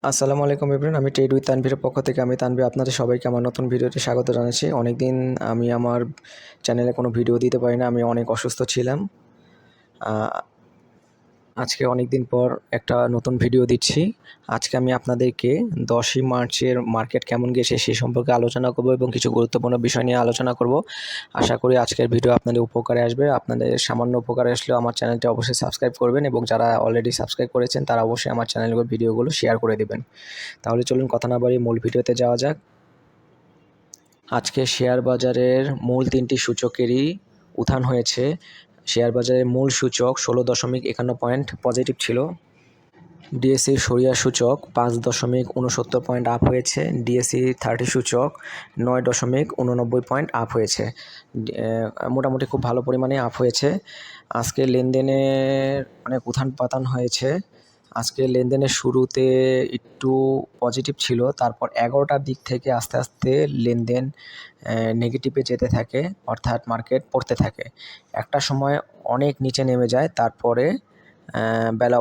আসসালামু আলাইকুম এভরিওয়ান, আমি ট্রেড উইথ তানভীরের পক্ষ থেকে আমি তানভীর আপনাদের সবাইকে আমার নতুন ভিডিওতে স্বাগত জানাচ্ছি। অনেকদিন আমি আমার চ্যানেলে কোনো ভিডিও দিতে পারি না, আমি অনেক অসুস্থ ছিলাম। আজকে অনেক দিন পর একটা নতুন ভিডিও দিচ্ছি। আজকে আমি আপনাদেরকে 10ই মার্চের মার্কেট কেমন গেছে সে সম্পর্কে আলোচনা করব এবং কিছু গুরুত্বপূর্ণ বিষয় নিয়ে আলোচনা করব। আশা করি আজকের ভিডিও আপনাদের উপকারে আসবে। আপনাদের সামান্য উপকারে আসলেও আমার চ্যানেলটি অবশ্যই সাবস্ক্রাইব করবেন এবং যারা অলরেডি সাবস্ক্রাইব করেছেন তারা অবশ্যই আমার চ্যানেলের ভিডিওগুলো শেয়ার করে দেবেন। তাহলে চলুন কথা না বাড়িয়ে মূল ভিডিওতে যাওয়া যাক। আজকে শেয়ার বাজারের মূল 3টি সূচকেরই উত্থান হয়েছে। শেয়ার বাজারের মূল সূচক 16.51 পয়েন্ট পজিটিভ ছিল। ডিএসই সরিয়া সূচক 5.69 পয়েন্ট আপ হয়েছে। ডিএসই 30 সূচক 9.89 পয়েন্ট আপ হয়েছে। মোটামুটি খুব ভালো পরিমাণে আপ হয়েছে। আজকে লেনদেনের অনেক উত্থান পাতান হয়েছে। আজকে লেনদেনের শুরুতে একটু পজিটিভ ছিল, তারপর 11টার দিক থেকে আস্তে আস্তে লেনদেন নেগেটিভে যেতে থাকে, অর্থাৎ মার্কেট পড়তে থাকে। একটা সময় অনেক নিচে নেমে যায়, তারপরে বেলা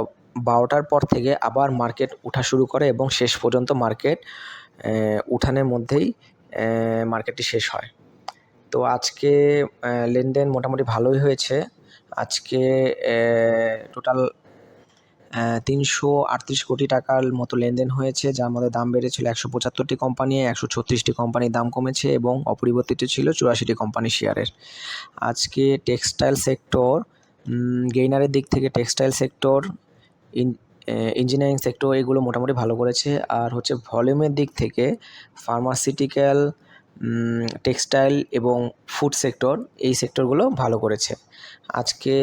12টার পর থেকে আবার মার্কেট ওঠা শুরু করে এবং শেষ পর্যন্ত মার্কেট উঠানের মধ্যেই মার্কেটটি শেষ হয়। তো আজকে লেনদেন মোটামুটি ভালোই হয়েছে। আজকে টোটাল 338 কোটি টাকার মতো লেনদেন হয়েছে, যার মধ্যে দাম বেড়েছিল 175টি কোম্পানি, 136টি কোম্পানির দাম কমেছে এবং অপরিবর্তিত ছিল 84টি কোম্পানি শেয়ারের। আজকে টেক্সটাইল সেক্টর গেইনারের দিক থেকে টেক্সটাইল সেক্টর, ইঞ্জিনিয়ারিং সেক্টর এগুলো মোটামুটি ভালো করেছে। আর হচ্ছে ভলিউমের দিক থেকে ফার্মাসিউটিক্যাল, টেক্সটাইল এবং ফুড সেক্টর, এই সেক্টরগুলো ভালো করেছে। আজকে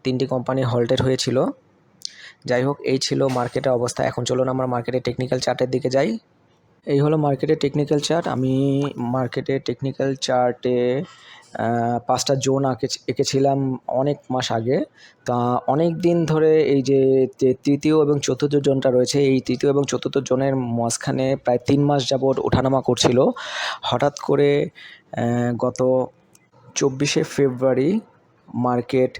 3টি কোম্পানি হল্টেড হয়েছিল। যাই হোক, এই ছিল মার্কেটের অবস্থা। এখন চলুন আমরা মার্কেটের টেকনিক্যাল চার্টের দিকে যাই। এই হলো মার্কেটের টেকনিক্যাল চার্ট। আমি মার্কেটের টেকনিক্যাল চার্টে 5টা জোন এঁকেছিলাম অনেক মাস আগে। তা অনেক দিন ধরে এই যে তৃতীয় এবং চতুর্থ জোনটা রয়েছে, এই তৃতীয় এবং চতুর্থ জোনের মাঝখানে প্রায় 3 মাস যাবৎ ওঠানামা করছিল। হঠাৎ করে গত 24শে ফেব্রুয়ারি মার্কেট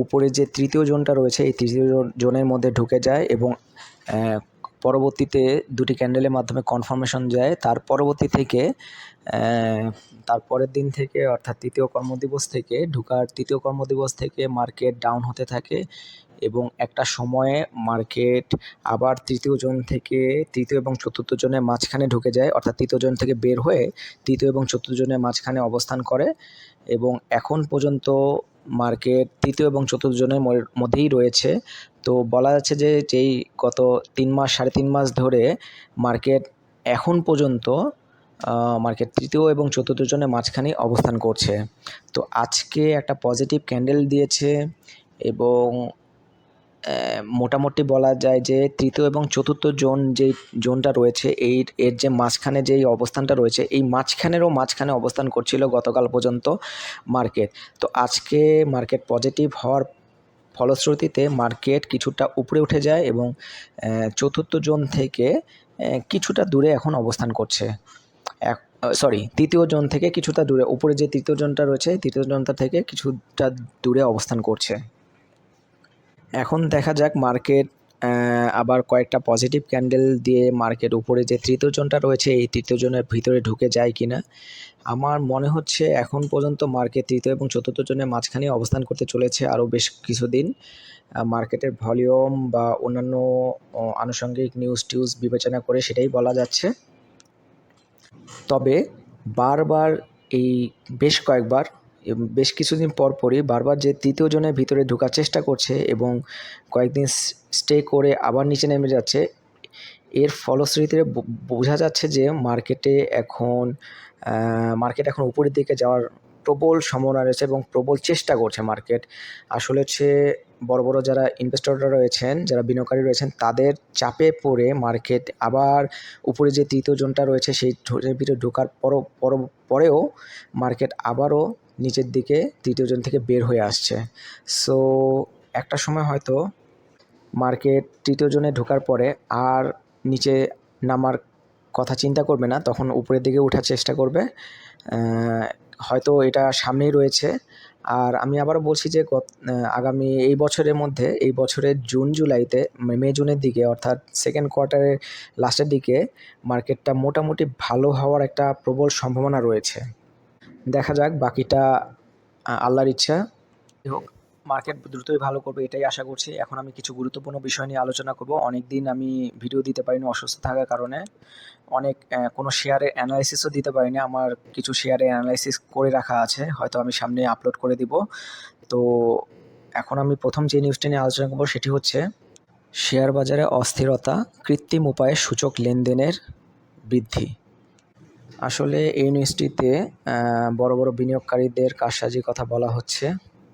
উপরে যে তৃতীয় জোনটা রয়েছে এই তৃতীয় জোনের মধ্যে ঢুকে যায় এবং পরবর্তীতে 2টি ক্যান্ডেলের মাধ্যমে কনফার্মেশন যায়। তার পরবর্তী থেকে তারপরের দিন থেকে, অর্থাৎ তৃতীয় কর্মদিবস থেকে মার্কেট ডাউন হতে থাকে এবং একটা সময়ে মার্কেট আবার তৃতীয় জোন থেকে তৃতীয় এবং চতুর্থ জোনের মাঝখানে ঢুকে যায়, অর্থাৎ তৃতীয় জোন থেকে বের হয়ে তৃতীয় এবং চতুর্থ জোনের মাঝখানে অবস্থান করে এবং এখন পর্যন্ত মার্কেট তৃতীয় এবং চতুর্থ জোনের মধ্যেই রয়েছে। তো বলা যাচ্ছে যে যেই গত 3 মাস ধরে মার্কেট এখন পর্যন্ত মার্কেট তৃতীয় এবং চতুর্থ জোনের মাঝখানে অবস্থান করছে। তো আজকে একটা পজিটিভ ক্যান্ডেল দিয়েছে এবং মোটামুটি বলা যায় যে তৃতীয় এবং চতুর্থ যেই জোনটা রয়েছে এর যে মাঝখানে যেই অবস্থানটা রয়েছে এই মাঝখানে অবস্থান করছিল গতকাল পর্যন্ত মার্কেট। তো আজকে মার্কেট পজিটিভ হওয়ার ফলশ্রুতিতে মার্কেট কিছুটা উপরে উঠে যায় এবং চতুর্থ জোন থেকে কিছুটা দূরে এখন অবস্থান করছে। তৃতীয় জোন থেকে কিছুটা দূরে, উপরে যে তৃতীয় জোনটা রয়েছে তৃতীয় জোনটা থেকে কিছুটা দূরে অবস্থান করছে। এখন দেখা যাক মার্কেট আবার কয়েকটা পজিটিভ ক্যান্ডেল দিয়ে মার্কেট উপরে যে তৃতীয় জোনটা রয়েছে এই তৃতীয় জোনের ভিতরে ঢুকে যায় কিনা। আমার মনে হচ্ছে এখন পর্যন্ত মার্কেট তৃতীয় এবং চতুর্থ জোনের মাঝখানে অবস্থান করতে চলেছে আরও বেশ কিছুদিন। মার্কেটের ভলিউম বা অন্যান্য আনুষঙ্গিক নিউজ বিবেচনা করে সেটাই বলা যাচ্ছে। তবে বারবার এই বেশ কিছুদিন পরই বারবার যে তৃতীয় জোনের ভিতরে ঢোকার চেষ্টা করছে এবং কয়েকদিন স্টে করে আবার নিচে নেমে যাচ্ছে, এর ফলশ্রুতিতে বোঝা যাচ্ছে যে মার্কেট এখন উপরের দিকে যাওয়ার প্রবল সম্ভাবনা রয়েছে এবং প্রবল চেষ্টা করছে মার্কেট। আসলে হচ্ছে বড় বড় যারা ইনভেস্টররা রয়েছেন, যারা বিনিয়োগকারী রয়েছেন, তাদের চাপে পড়ে মার্কেট আবার উপরে যে তৃতীয় জোনটা রয়েছে সেই জোনের ভিতরে ঢোকার পরেও মার্কেট আবারও নিচের দিকে তৃতীয় জোন থেকে বের হয়ে আসছে। সো একটা সময় হয়তো মার্কেট তৃতীয় জোনে ঢোকার পরে আর নিচে নামার কথা চিন্তা করবে না, তখন উপরের দিকে ওঠার চেষ্টা করবে। হয়তো এটা সামনেই রয়েছে। আর আমি আবারও বলছি যে আগামী এই বছরের মধ্যে, এই বছরের জুন জুলাইতে মে জুনের দিকে অর্থাৎ সেকেন্ড কোয়ার্টারের লাস্টের দিকে মার্কেটটা মোটামুটি ভালো হওয়ার একটা প্রবল সম্ভাবনা রয়েছে। দেখা যাক বাকিটা আল্লাহর ইচ্ছা। যাই হোক, মার্কেট দ্রুতই ভালো করবে এটাই আশা করছি। এখন আমি কিছু গুরুত্বপূর্ণ বিষয় নিয়ে আলোচনা করব। অনেক দিন আমি ভিডিও দিতে পারিনি অসুস্থ থাকার কারণে। অনেক কোনো শেয়ারের অ্যানালাইসিসও দিতে পারিনি। আমার কিছু শেয়ারের অ্যানালাইসিস করে রাখা আছে, হয়তো আমি সামনে আপলোড করে দিব। তো এখন আমি প্রথম যে নিউজটি নিয়ে আলোচনা করব সেটি হচ্ছে শেয়ার বাজারে অস্থিরতা, কৃত্রিম উপায়ে সূচক লেনদেনের বৃদ্ধি। আসলে এই নিউজটিতে বড় বড় বিনিয়োগকারীদের কারসাজির কথা বলা হচ্ছে।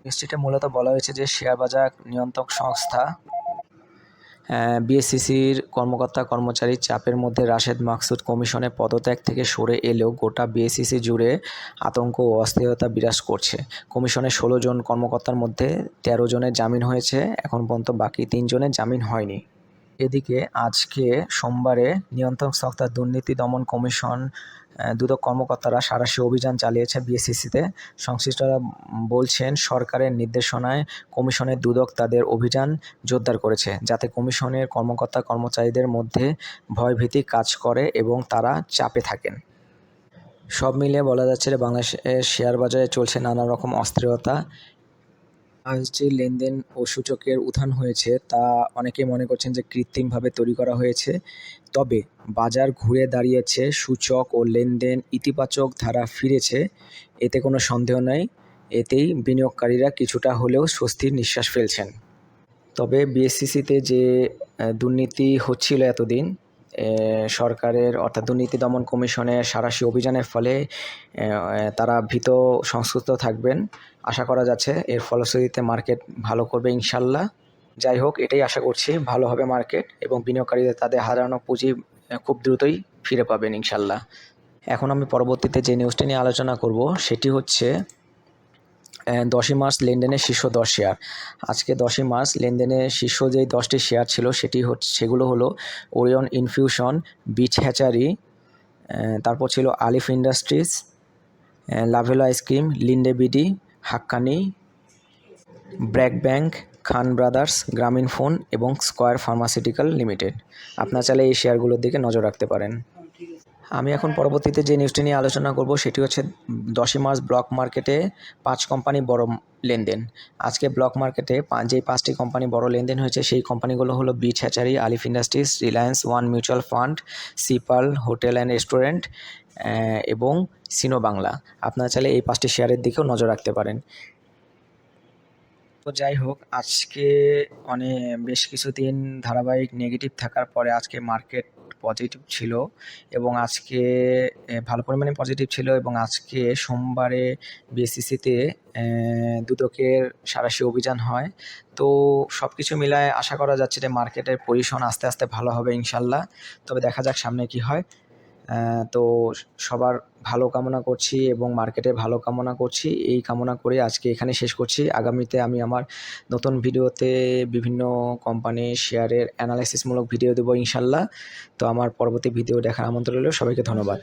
নিউজটিতে মূলত বলা হয়েছে যে শেয়ার বাজার নিয়ন্ত্রক সংস্থা বিএসইসির কর্মকর্তা-কর্মচারীর চাপের মধ্যে রাশেদ মাকসুদ কমিশনের পদত্যাগ থেকে সরে এলেও গোটা বিএসইসি জুড়ে আতঙ্ক ও অস্থিরতা বিরাজ করছে। কমিশনের ১৬ জন কর্মকর্তার মধ্যে ১৩ জনের জামিন হয়েছে, এখন পর্যন্ত বাকি ৩ জনের জামিন হয়নি। এদিকে আজকে সোমবারে নিয়ন্ত্রক সংস্থা দুর্নীতি দমন কমিশন দুদক কর্মকর্তারা সাঁড়াশি অভিযান চালিয়েছে বিএসইসিতে। সংশ্লিষ্টরা বলছেন, সরকারের নির্দেশনায় কমিশনের দুদক তাদের অভিযান জোরদার করেছে, যাতে কমিশনের কর্মকর্তা-কর্মচারীদের মধ্যে ভয়ভীতি কাজ করে এবং তারা চাপে থাকেন। সব মিলিয়ে বলা যাচ্ছে যে বাংলাদেশের শেয়ার বাজারে চলছে নানা রকম অস্থিরতা। আজ যে লেনদেন ও সূচকের উত্থান হয়েছে তা অনেকেই মনে করছেন যে কৃত্রিমভাবে তৈরি করা হয়েছে। তবে বাজার ঘুরে দাঁড়িয়েছে, সূচক ও লেনদেন ইতিবাচক ধারা ফিরেছে, এতে কোনো সন্দেহ নেই। এতেই বিনিয়োগকারীরা কিছুটা হলেও স্বস্তির নিঃশ্বাস ফেলছেন। তবে বিএসইসিতে যে দুর্নীতি হচ্ছিল এতদিন, সরকারের অর্থাৎ দুর্নীতি দমন কমিশনের সাঁড়াশি অভিযানের ফলে তারা ভীত সংস্কৃত থাকবেন আশা করা যাচ্ছে। এর ফলশ্রুতিতে মার্কেট ভালো করবে ইনশাল্লাহ। যাই হোক, এটাই আশা করছি ভালো হবে মার্কেট এবং বিনিয়োগকারীদের তাদের হারানো পুঁজি খুব দ্রুতই ফিরে পাবেন ইনশাল্লাহ। এখন আমি পরবর্তীতে যে নিউজটি নিয়ে আলোচনা করব সেটি হচ্ছে 10ই মার্চ লেনদেনের শীর্ষ 10 শেয়ার। আজকে 10ই মার্চ লেনদেনের শীর্ষ যেই 10টি শেয়ার ছিল সেগুলো হলো ওরিয়ন ইনফিউশন, বিচ হ্যাচারি, তারপর ছিল Alif industries, Lovello ice cream, Linde BD, Haqqani, BRAC bank, Khan brothers, Grameen phone এবং স্কয়ার ফার্মাসিউটিক্যাল লিমিটেড। আপনারা চাইলে এই শেয়ারগুলোর দিকে নজর রাখতে পারেন। আমি এখন পরবর্তীতে যে নিউজটি নিয়ে আলোচনা করব সেটি হচ্ছে 10ই মার্চ ব্লক মার্কেটে 5 কোম্পানি বড় লেনদেন। আজকে ব্লক মার্কেটে যেই 5টি কোম্পানি বড় লেনদেন হয়েছে সেই কোম্পানিগুলো হলো beach hatchery, Alif industries, Reliance, one mutual fund, Sipal hotel and restaurant এবং সিনো বাংলা। আপনারা চাইলে এই 5টি শেয়ারের দিকেও নজর রাখতে পারেন। তো যাই হোক, আজকে বেশ কিছুদিন ধারাবাহিক নেগেটিভ থাকার পরে আজকে মার্কেট পজিটিভ ছিল এবং আজকে ভালো পরিমাণে পজিটিভ ছিল এবং আজকে সোমবারে বিএসইসিতে দুদকের সাঁড়াশি অভিযান হয়। তো সব কিছু মিলায় আশা করা যাচ্ছে যে মার্কেটের পজিশন আস্তে আস্তে ভালো হবে ইনশাল্লাহ। তবে দেখা যাক সামনে কি হয়। তো সবার ভালো কামনা করছি এবং মার্কেটের ভালো কামনা করছি। এই কামনা করে আজকে এখানে শেষ করছি। আগামীতে আমি আমার নতুন ভিডিওতে বিভিন্ন কোম্পানির শেয়ারের অ্যানালাইসিসমূলক ভিডিও দেবো ইনশাল্লাহ। তো আমার পরবর্তী ভিডিও দেখার আমন্ত্রণ রইল। সবাইকে ধন্যবাদ।